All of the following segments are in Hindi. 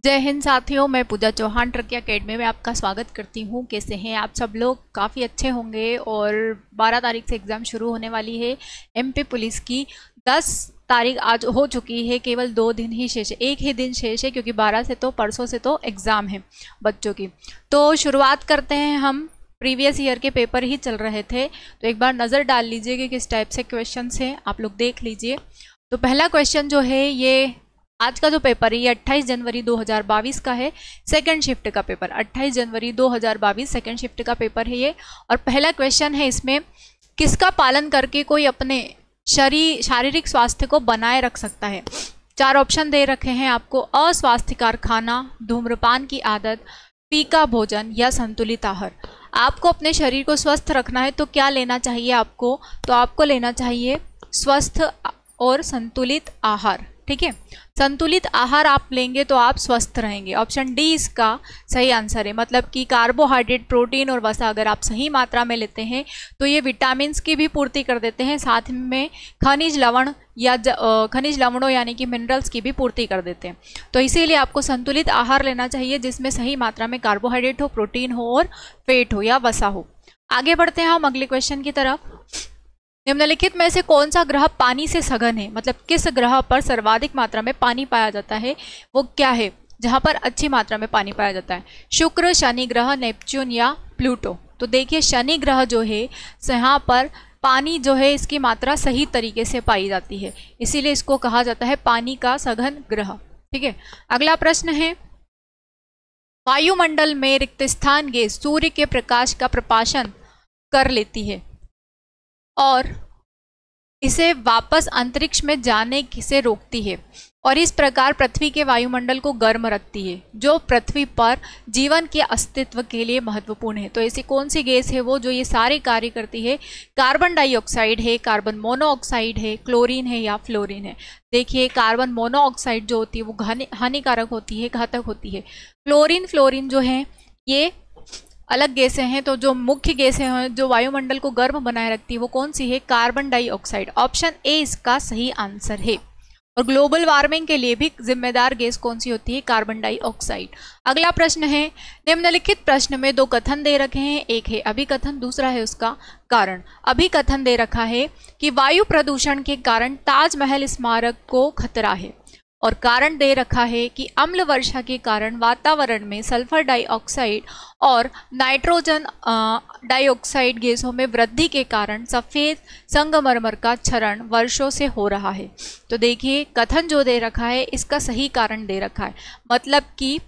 जय हिंद साथियों, मैं पूजा चौहान ट्रकी एकेडमी में आपका स्वागत करती हूँ। कैसे हैं आप सब लोग? काफ़ी अच्छे होंगे। और 12 तारीख से एग्ज़ाम शुरू होने वाली है एमपी पुलिस की। 10 तारीख आज हो चुकी है, केवल 2 दिन ही शेष है, एक ही दिन शेष है, क्योंकि 12 से तो परसों से तो एग्ज़ाम है बच्चों की। तो शुरुआत करते हैं हम। प्रीवियस ईयर के पेपर ही चल रहे थे, तो एक बार नज़र डाल लीजिए कि किस टाइप से क्वेश्चन हैं, आप लोग देख लीजिए। तो पहला क्वेश्चन जो है, ये आज का जो पेपर है ये 28 जनवरी 2022 का है, सेकंड शिफ्ट का पेपर। 28 जनवरी 2022 सेकंड शिफ्ट का पेपर है ये। और पहला क्वेश्चन है इसमें, किसका पालन करके कोई अपने शारीरिक स्वास्थ्य को बनाए रख सकता है? 4 ऑप्शन दे रखे हैं आपको। अस्वास्थ्यकर खाना, धूम्रपान की आदत, फीका भोजन या संतुलित आहार। आपको अपने शरीर को स्वस्थ रखना है तो क्या लेना चाहिए आपको? तो आपको लेना चाहिए स्वस्थ और संतुलित आहार। ठीक है, संतुलित आहार आप लेंगे तो आप स्वस्थ रहेंगे। ऑप्शन डी इसका सही आंसर है। मतलब कि कार्बोहाइड्रेट, प्रोटीन और वसा अगर आप सही मात्रा में लेते हैं तो ये विटामिन्स की भी पूर्ति कर देते हैं, साथ में खनिज लवण या खनिज लवणों यानी कि मिनरल्स की भी पूर्ति कर देते हैं। तो इसीलिए आपको संतुलित आहार लेना चाहिए जिसमें सही मात्रा में कार्बोहाइड्रेट हो, प्रोटीन हो और फैट हो या वसा हो। आगे बढ़ते हैं हम अगले क्वेश्चन की तरफ। निम्नलिखित में से कौन सा ग्रह पानी से सघन है? मतलब किस ग्रह पर सर्वाधिक मात्रा में पानी पाया जाता है, वो क्या है जहां पर अच्छी मात्रा में पानी पाया जाता है? शुक्र, शनि ग्रह, नेपच्यून या प्लूटो? तो देखिए, शनि ग्रह जो है यहाँ पर पानी जो है इसकी मात्रा सही तरीके से पाई जाती है, इसीलिए इसको कहा जाता है पानी का सघन ग्रह। ठीक है, अगला प्रश्न है, वायुमंडल में रिक्त स्थान गैस सूर्य के प्रकाश का प्रकाशन कर लेती है और इसे वापस अंतरिक्ष में जाने से रोकती है, और इस प्रकार पृथ्वी के वायुमंडल को गर्म रखती है, जो पृथ्वी पर जीवन के अस्तित्व के लिए महत्वपूर्ण है। तो ऐसी कौन सी गैस है वो जो ये सारे कार्य करती है? कार्बन डाइऑक्साइड है, कार्बन मोनोऑक्साइड है, क्लोरीन है या फ्लोरीन है? देखिए, कार्बन मोनोऑक्साइड जो होती है वो हानिकारक होती है, घातक होती है। फ्लोरीन जो है ये अलग गैसें हैं। तो जो मुख्य गैसें हैं जो वायुमंडल को गर्म बनाए रखती है वो कौन सी है? Carbon dioxide. ऑप्शन ए इसका सही आंसर है। और ग्लोबल वार्मिंग के लिए भी जिम्मेदार गैस कौन सी होती है? Carbon dioxide. अगला प्रश्न है, निम्नलिखित प्रश्न में 2 कथन दे रखे हैं, एक है अभिकथन, दूसरा है उसका कारण। अभिकथन दे रखा है कि वायु प्रदूषण के कारण ताजमहल स्मारक को खतरा है, और कारण दे रखा है कि अम्ल वर्षा के कारण वातावरण में सल्फर डाइऑक्साइड और नाइट्रोजन डाइऑक्साइड गैसों में वृद्धि के कारण सफ़ेद संगमरमर का क्षरण वर्षों से हो रहा है। तो देखिए, कथन जो दे रखा है इसका सही कारण दे रखा है। मतलब कि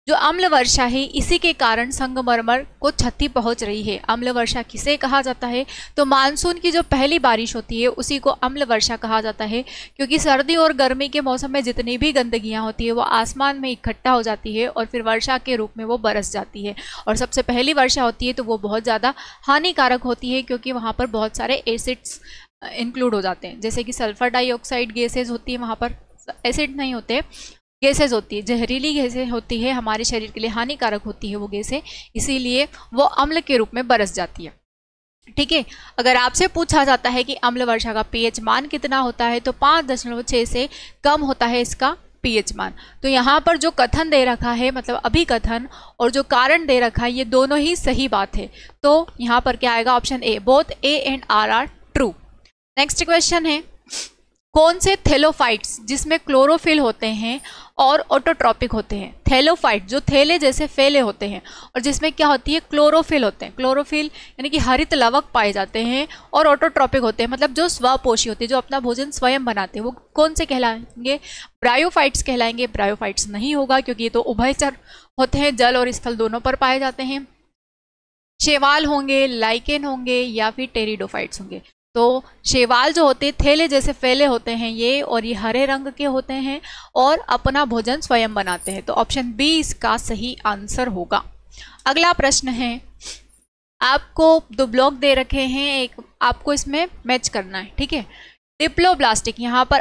जो अम्ल वर्षा है इसी के कारण संगमरमर को क्षति पहुंच रही है। अम्ल वर्षा किसे कहा जाता है? तो मानसून की जो पहली बारिश होती है उसी को अम्ल वर्षा कहा जाता है, क्योंकि सर्दी और गर्मी के मौसम में जितनी भी गंदगियां होती है वो आसमान में इकट्ठा हो जाती है और फिर वर्षा के रूप में वो बरस जाती है। और सबसे पहली वर्षा होती है तो वो बहुत ज़्यादा हानिकारक होती है, क्योंकि वहाँ पर बहुत सारे एसिड्स इंक्लूड हो जाते हैं, जैसे कि सल्फर डाइऑक्साइड गैसेज होती है, वहाँ पर एसिड नहीं होते, गैसेज होती है, जहरीली गैसें होती है, हमारे शरीर के लिए हानिकारक होती है वो गैसें, इसीलिए वो अम्ल के रूप में बरस जाती है। ठीक है, अगर आपसे पूछा जाता है कि अम्ल वर्षा का पीएच मान कितना होता है तो 5.6 से कम होता है इसका पीएच मान। तो यहाँ पर जो कथन दे रखा है, मतलब अभिकथन, और जो कारण दे रखा है, ये दोनों ही सही बात है। तो यहाँ पर क्या आएगा? Option A, both A and R true. Next question है, कौन से थैलोफाइट्स जिसमें क्लोरोफिल होते हैं और ऑटोट्रॉपिक होते हैं? थैलोफाइट जो थैले जैसे फैले होते हैं और जिसमें क्या होती है? क्लोरोफिल होते हैं। क्लोरोफिल यानी कि हरित लवक पाए जाते हैं, और ऑटोट्रॉपिक होते हैं, मतलब जो स्वपोषी होते हैं, जो अपना भोजन स्वयं बनाते हैं, वो कौन से कहलाएंगे? ब्रायोफाइट्स कहलाएंगे। ब्रायोफाइट्स नहीं होगा, क्योंकि ये तो उभयचर होते हैं, जल और स्थल दोनों पर पाए जाते हैं। शैवाल होंगे, लाइकेन होंगे या फिर टेरिडोफाइट्स होंगे। तो शैवाल जो होते हैं थैले जैसे फैले होते हैं ये, और ये हरे रंग के होते हैं और अपना भोजन स्वयं बनाते हैं। तो ऑप्शन बी इसका सही आंसर होगा। अगला प्रश्न है, आपको 2 ब्लॉक दे रखे हैं, एक आपको इसमें मैच करना है। ठीक है, डिप्लोप्लास्टिक, यहाँ पर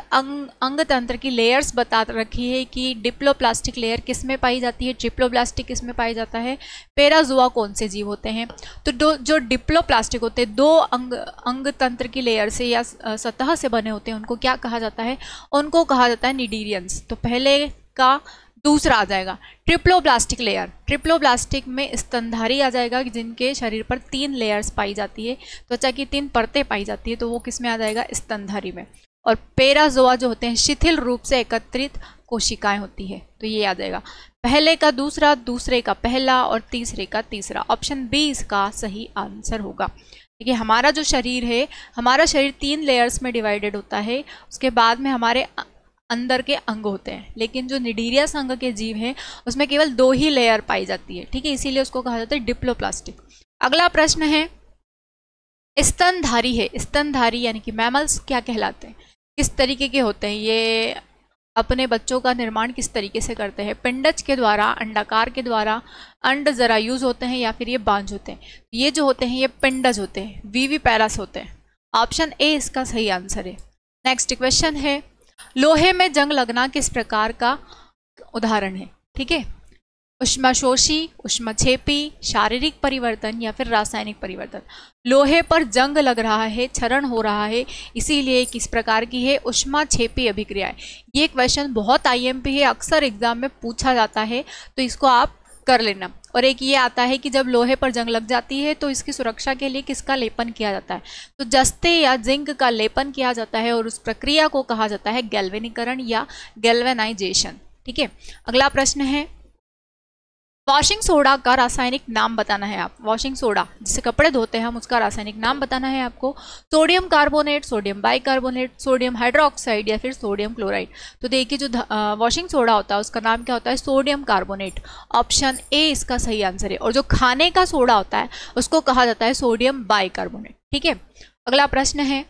अंग तंत्र की लेयर्स बता रखी है कि डिप्लोप्लास्टिक लेयर किस में पाई जाती है, ट्रिप्लोप्लास्टिक किस में पाई जाता है, पैराजुआ कौन से जीव होते हैं। तो जो डिप्लोप्लास्टिक होते हैं 2 अंग तंत्र की लेयर से या सतह से बने होते हैं, उनको क्या कहा जाता है? उनको कहा जाता है निडीरियंस। तो पहले का दूसरा आ जाएगा ट्रिप्लोब्लास्टिक लेयर। ट्रिप्लोब्लास्टिक में स्तनधारी आ जाएगा जिनके शरीर पर 3 लेयर्स पाई जाती है, त्वचा की 3 परतें पाई जाती है, तो वो किस में आ जाएगा, स्तनधारी में। और पेराजोआ जो होते हैं शिथिल रूप से एकत्रित कोशिकाएं होती है, तो ये आ जाएगा पहले का दूसरा, दूसरे का पहला और तीसरे का तीसरा। ऑप्शन बी इसका सही आंसर होगा। देखिए हमारा जो शरीर है, हमारा शरीर 3 लेयर्स में डिवाइडेड होता है, उसके बाद में हमारे अंदर के अंग होते हैं, लेकिन जो निडीरिया संघ के जीव हैं उसमें केवल 2 ही लेयर पाई जाती है, ठीक है, इसीलिए उसको कहा जाता है डिप्लोप्लास्टिक। अगला प्रश्न है स्तनधारी है, स्तनधारी यानी कि मैमल्स क्या कहलाते हैं, किस तरीके के होते हैं, ये अपने बच्चों का निर्माण किस तरीके से करते हैं, पिंडज के द्वारा, अंडाकार के द्वारा, अंड जरायूज होते हैं या फिर ये बांझ होते हैं। ये जो होते हैं ये पिंडज होते हैं, विविपैरस होते हैं। ऑप्शन ए इसका सही आंसर है। नेक्स्ट क्वेश्चन है लोहे में जंग लगना किस प्रकार का उदाहरण है, ठीक है, ऊष्माशोषी, ऊष्माक्षेपी, शारीरिक परिवर्तन या फिर रासायनिक परिवर्तन। लोहे पर जंग लग रहा है, क्षरण हो रहा है, इसीलिए किस प्रकार की है, ऊष्माक्षेपी अभिक्रिया है। ये क्वेश्चन बहुत आईएमपी है, अक्सर एग्जाम में पूछा जाता है, तो इसको आप कर लेना। और एक ये आता है कि जब लोहे पर जंग लग जाती है तो इसकी सुरक्षा के लिए किसका लेपन किया जाता है, तो जस्ते या जिंक का लेपन किया जाता है और उस प्रक्रिया को कहा जाता है गैल्वेनीकरण या गैल्वेनाइजेशन, ठीक है। अगला प्रश्न है वॉशिंग सोडा का रासायनिक नाम बताना है। आप वॉशिंग सोडा जिससे कपड़े धोते हैं हम, उसका रासायनिक नाम बताना है आपको। Sodium carbonate, sodium bicarbonate, sodium hydroxide या फिर सोडियम क्लोराइड। तो देखिए जो वॉशिंग सोडा होता है उसका नाम क्या होता है, सोडियम कार्बोनेट। ऑप्शन ए इसका सही आंसर है। और जो खाने का सोडा होता है उसको कहा जाता है सोडियम बाइकार्बोनेट, ठीक है। अगला प्रश्न है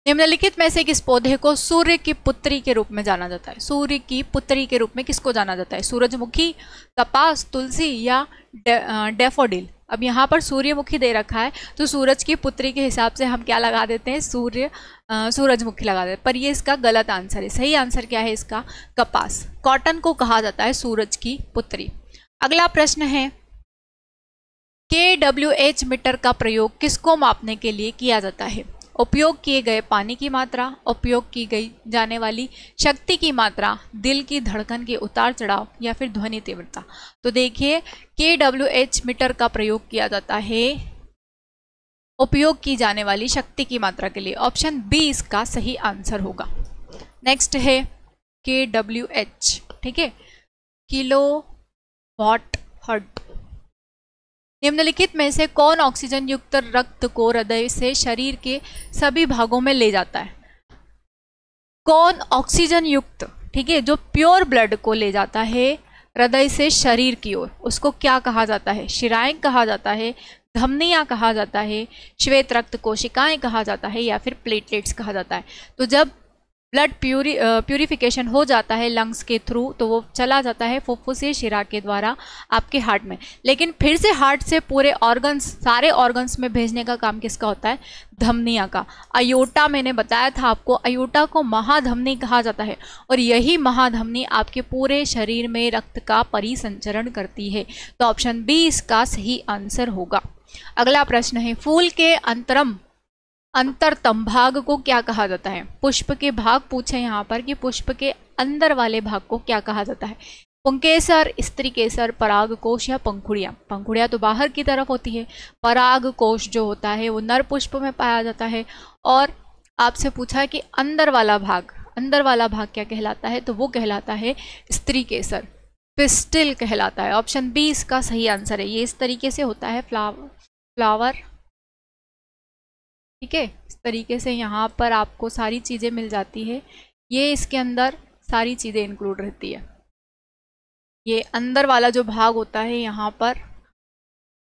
निम्नलिखित में से किस पौधे को सूर्य की पुत्री के रूप में जाना जाता है। सूर्य की पुत्री के रूप में किसको जाना जाता है, सूरजमुखी, कपास, तुलसी या डैफोडिल। अब यहाँ पर सूर्यमुखी दे रखा है तो सूरज की पुत्री के हिसाब से हम क्या लगा देते हैं, सूरजमुखी लगा देते हैं, पर ये इसका गलत आंसर है। सही आंसर क्या है इसका, कपास। कॉटन को कहा जाता है सूरज की पुत्री। अगला प्रश्न है KWH मीटर का प्रयोग किसको मापने के लिए किया जाता है। उपयोग किए गए पानी की मात्रा, उपयोग की गई जाने वाली शक्ति की मात्रा, दिल की धड़कन के उतार चढ़ाव या फिर ध्वनि तीव्रता। तो देखिए KWH मीटर का प्रयोग किया जाता है उपयोग की जाने वाली शक्ति की मात्रा के लिए। ऑप्शन बी इसका सही आंसर होगा। नेक्स्ट है KWH, ठीक है, किलो वाट हर्ट्ज। निम्नलिखित में से कौन ऑक्सीजन युक्त रक्त को हृदय से शरीर के सभी भागों में ले जाता है। कौन ऑक्सीजन युक्त, ठीक है, जो प्योर ब्लड को ले जाता है हृदय से शरीर की ओर, उसको क्या कहा जाता है, शिराएं कहा जाता है, धमनियां कहा जाता है, श्वेत रक्त कोशिकाएं कहा जाता है या फिर प्लेटलेट्स कहा जाता है। तो जब ब्लड प्यूरिफिकेशन हो जाता है लंग्स के थ्रू तो वो चला जाता है फुफ्फुसीय शिरा के द्वारा आपके हार्ट में, लेकिन फिर से हार्ट से पूरे ऑर्गन्स, सारे ऑर्गन्स में भेजने का काम किसका होता है, धमनियां का। अयोटा मैंने बताया था आपको, अयोटा को महाधमनी कहा जाता है और यही महाधमनी आपके पूरे शरीर में रक्त का परिसंचरण करती है। तो ऑप्शन बी इसका सही आंसर होगा। अगला प्रश्न है फूल के अंतरतम भाग को क्या कहा जाता है। पुष्प के भाग पूछे यहाँ पर कि पुष्प के अंदर वाले भाग को क्या कहा जाता है। पुंकेसर, स्त्री केसर, पराग कोश या पंखुड़ियाँ। पंखुड़ियाँ तो बाहर की तरफ होती है, पराग कोश जो होता है वो नर पुष्प में पाया जाता है। और आपसे पूछा है कि अंदर वाला भाग क्या कहलाता है, तो वो कहलाता है स्त्री केसर, पिस्टिल कहलाता है। ऑप्शन बी इसका सही आंसर है। ये इस तरीके से होता है फ्लावर, ठीक है, इस तरीके से यहाँ पर आपको सारी चीज़ें मिल जाती है। ये इसके अंदर सारी चीज़ें इंक्लूड रहती है। ये अंदर वाला जो भाग होता है यहाँ पर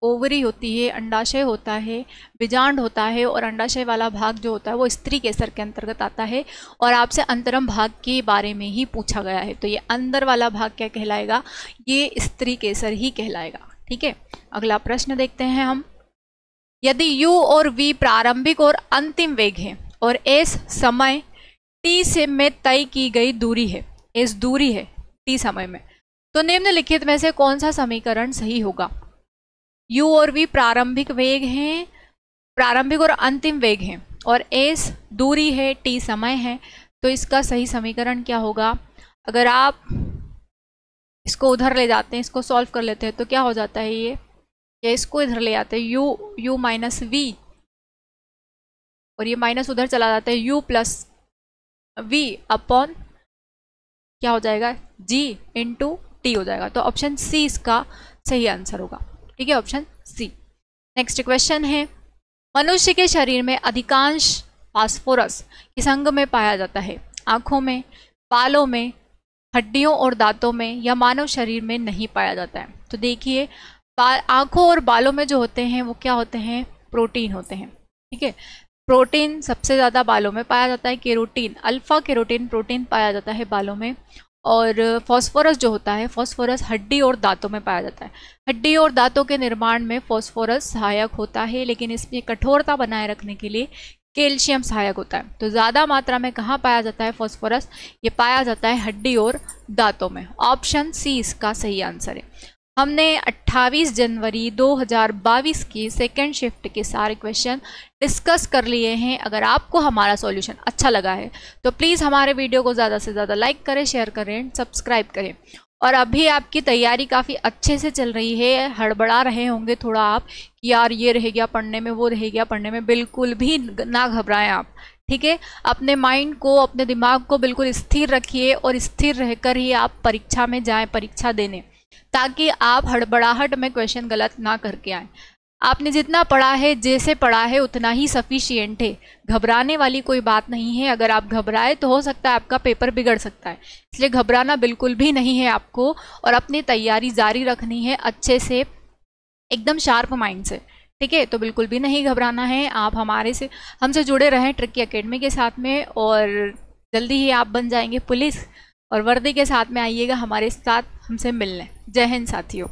ओवरी होती है, अंडाशय होता है, बीजांड होता है और अंडाशय वाला भाग जो होता है वो स्त्री केसर के अंतर्गत आता है। और आपसे अंतरम भाग के बारे में ही पूछा गया है, तो ये अंदर वाला भाग क्या कहलाएगा, ये स्त्री केसर ही कहलाएगा, ठीक है। अगला प्रश्न देखते हैं हम। यदि u और v प्रारंभिक और अंतिम वेग है और s समय t से में तय की गई दूरी है, s दूरी है t समय में, तो निम्नलिखित में से कौन सा समीकरण सही होगा। u और v प्रारंभिक वेग हैं, प्रारंभिक और अंतिम वेग हैं और s दूरी है, t समय है, तो इसका सही समीकरण क्या होगा। अगर आप इसको उधर ले जाते हैं, इसको सॉल्व कर लेते हैं, तो क्या हो जाता है ये, या इसको इधर ले आते हैं u माइनस v, और ये माइनस उधर चला जाता है u प्लस v अपॉन क्या हो जाएगा g इंटू टी हो जाएगा। तो ऑप्शन सी इसका सही आंसर होगा। ठीक है, ऑप्शन सी। नेक्स्ट क्वेश्चन है, मनुष्य के शरीर में अधिकांश फास्फोरस किस अंग में पाया जाता है? आंखों में, बालों में, हड्डियों और दांतों में, या मानव शरीर में नहीं पाया जाता है? तो देखिए, आंखों और बालों में जो होते हैं वो क्या होते हैं? प्रोटीन होते हैं। ठीक है, प्रोटीन सबसे ज़्यादा बालों में पाया जाता है, केरोटीन, अल्फा केरोटीन प्रोटीन पाया जाता है बालों में। और फास्फोरस जो होता है, फास्फोरस हड्डी और दांतों में पाया जाता है। हड्डी और दांतों के निर्माण में फास्फोरस सहायक होता है, लेकिन इसमें कठोरता बनाए रखने के लिए कैल्शियम सहायक होता है। तो ज़्यादा मात्रा में कहाँ पाया जाता है फास्फोरस? ये पाया जाता है हड्डी और दांतों में। ऑप्शन सी इसका सही आंसर है। हमने 28 जनवरी 2022 की सेकेंड शिफ्ट के सारे क्वेश्चन डिस्कस कर लिए हैं। अगर आपको हमारा सॉल्यूशन अच्छा लगा है तो प्लीज़ हमारे वीडियो को ज़्यादा से ज़्यादा लाइक करें, शेयर करें एंड सब्सक्राइब करें। और अभी आपकी तैयारी काफ़ी अच्छे से चल रही है, हड़बड़ा रहे होंगे थोड़ा आप कि यार ये रह गया पढ़ने में, वो रह गया पढ़ने में, बिल्कुल भी ना घबराएं आप। ठीक है, अपने माइंड को, अपने दिमाग को बिल्कुल स्थिर रखिए और स्थिर रहकर ही आप परीक्षा में जाएं, परीक्षा देने, ताकि आप हड़बड़ाहट में क्वेश्चन गलत ना करके आएँ। आपने जितना पढ़ा है, जैसे पढ़ा है उतना ही सफिशिएंट है, घबराने वाली कोई बात नहीं है। अगर आप घबराए तो हो सकता है आपका पेपर बिगड़ सकता है, इसलिए घबराना बिल्कुल भी नहीं है आपको, और अपनी तैयारी जारी रखनी है अच्छे से, एकदम शार्प माइंड से। ठीक है, तो बिल्कुल भी नहीं घबराना है। आप हमसे जुड़े रहें ट्रिकी एकेडमी के साथ में, और जल्दी ही आप बन जाएंगे पुलिस, और वर्दी के साथ में आइएगा हमारे साथ हमसे मिलने। जय हिंद साथियों।